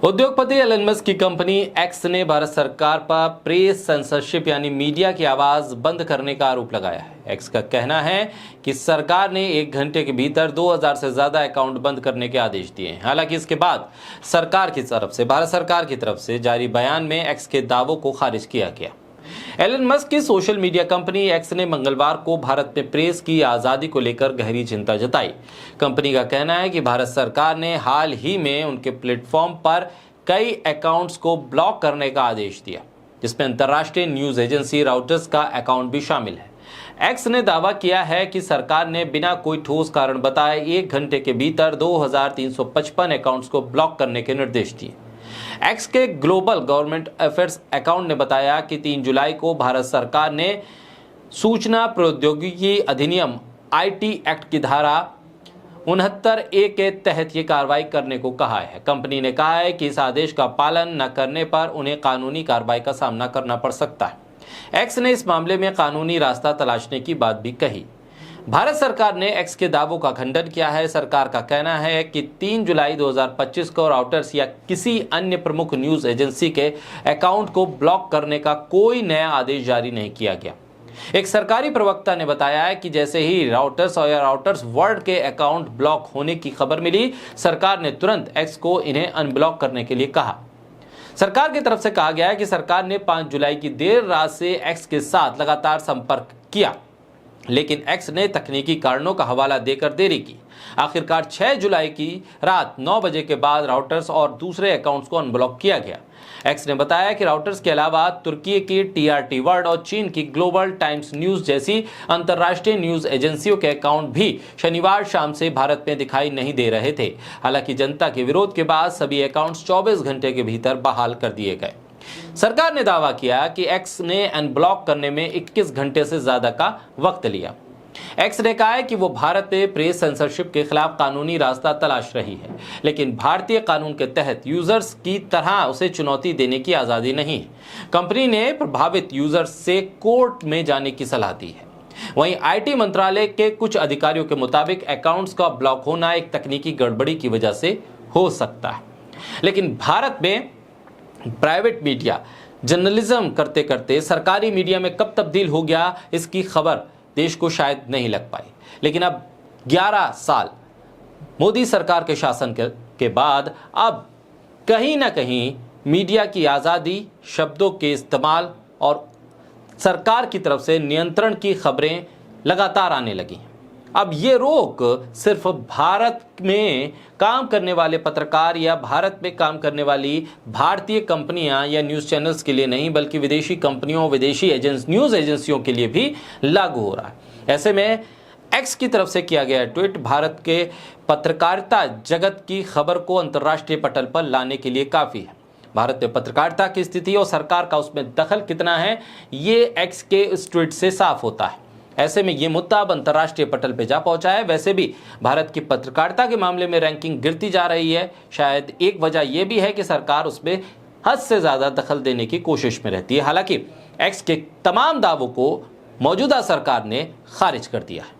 उद्योगपति Elon Musk की company x ने भारत सरकार पर प्रेस सेंसरशिप यानी मीडिया की आवाज बंद करने का आरोप लगाया है। एक्स का कहना है कि सरकार ने 1 घंटे के भीतर 2000 से ज्यादा अकाउंट बंद करने के आदेश दिए हैं। हालांकि इसके बाद भारत सरकार की तरफ से जारी बयान में एक्स के दावों को खारिज किया गया। एलन मस्क की सोशल मीडिया कंपनी एक्स ने मंगलवार को भारत में प्रेस की आजादी को लेकर गहरी चिंता जताई। कंपनी का कहना है कि भारत सरकार ने हाल ही में उनके प्लेटफॉर्म पर कई अकाउंट्स को ब्लॉक करने का आदेश दिया, जिसमें अंतर्राष्ट्रीय न्यूज एजेंसी रॉयटर्स का अकाउंट भी शामिल है। एक्स ने दावा किया है कि सरकार ने बिना कोई ठोस कारण बताए 1 घंटे के भीतर 2355 अकाउंट्स को ब्लॉक करने के निर्देश दिए। एक्स के ग्लोबल गवर्नमेंट अफेयर्स अकाउंट ने बताया कि 3 जुलाई को भारत सरकार ने सूचना प्रौद्योगिकी अधिनियम आईटी एक्ट की धारा 69A के तहत ये कार्रवाई करने को कहा है। कंपनी ने कहा है कि इस आदेश का पालन न करने पर उन्हें कानूनी कार्रवाई का सामना करना पड़ सकता है। एक्स ने इस मामले में कानूनी रास्ता तलाशने की बात भी कही। भारत सरकार ने एक्स के दावों का खंडन किया है। सरकार का कहना है कि 3 जुलाई 2025 को रॉयटर्स या किसी अन्य प्रमुख न्यूज एजेंसी के अकाउंट को ब्लॉक करने का कोई नया आदेश जारी नहीं किया गया। एक सरकारी प्रवक्ता ने बताया है कि जैसे ही रॉयटर्स और रॉयटर्स वर्ल्ड के अकाउंट ब्लॉक होने की खबर मिली, सरकार ने तुरंत एक्स को इन्हें अनब्लॉक करने के लिए कहा। सरकार की तरफ से कहा गया है कि सरकार ने 5 जुलाई की देर रात से एक्स के साथ लगातार संपर्क किया, लेकिन एक्स ने तकनीकी कारणों का हवाला देकर देरी की। आखिरकार 6 जुलाई की रात 9 बजे के बाद राउटर्स और दूसरे अकाउंट्स को अनब्लॉक किया गया। एक्स ने बताया कि राउटर्स के अलावा तुर्की की TRT वर्ल्ड और चीन की ग्लोबल टाइम्स न्यूज जैसी अंतर्राष्ट्रीय न्यूज एजेंसियों के अकाउंट भी शनिवार शाम से भारत में दिखाई नहीं दे रहे थे। हालांकि जनता के विरोध के बाद सभी अकाउंट्स 24 घंटे के भीतर बहाल कर दिए गए। सरकार ने दावा किया कि एक्स ने अनब्लॉक करने में 21 घंटे से ज्यादा का वक्त लिया। एक्स ने कहा है कि वो भारत में प्रेस सेंसरशिप के खिलाफ कानूनी रास्ता तलाश रही है, लेकिन भारतीय कानून के तहत यूजर्स की तरह उसे चुनौती देने की आजादी नहीं है। कंपनी ने प्रभावित यूजर्स से कोर्ट में जाने की सलाह दी है। वहीं आईटी मंत्रालय के कुछ अधिकारियों के मुताबिक अकाउंट्स का ब्लॉक होना एक तकनीकी गड़बड़ी की वजह से हो सकता है, लेकिन भारत में प्राइवेट मीडिया जर्नलिज्म करते करते सरकारी मीडिया में कब तब्दील हो गया, इसकी खबर देश को शायद नहीं लग पाई। लेकिन अब 11 साल मोदी सरकार के शासन के बाद अब कहीं ना कहीं मीडिया की आज़ादी, शब्दों के इस्तेमाल और सरकार की तरफ से नियंत्रण की खबरें लगातार आने लगी। अब ये रोक सिर्फ भारत में काम करने वाले पत्रकार या भारत में काम करने वाली भारतीय कंपनियां या न्यूज़ चैनल्स के लिए नहीं, बल्कि विदेशी कंपनियों, विदेशी न्यूज़ एजेंसियों के लिए भी लागू हो रहा है। ऐसे में एक्स की तरफ से किया गया ट्वीट भारत के पत्रकारिता जगत की खबर को अंतर्राष्ट्रीय पटल पर लाने के लिए काफ़ी है। भारत में पत्रकारिता की स्थिति और सरकार का उसमें दखल कितना है, ये एक्स के इस ट्वीट से साफ होता है। ऐसे में ये मुद्दा अब अंतर्राष्ट्रीय पटल पे जा पहुंचा है। वैसे भी भारत की पत्रकारिता के मामले में रैंकिंग गिरती जा रही है। शायद एक वजह यह भी है कि सरकार उसमें हद से ज़्यादा दखल देने की कोशिश में रहती है। हालांकि एक्स के तमाम दावों को मौजूदा सरकार ने खारिज कर दिया है।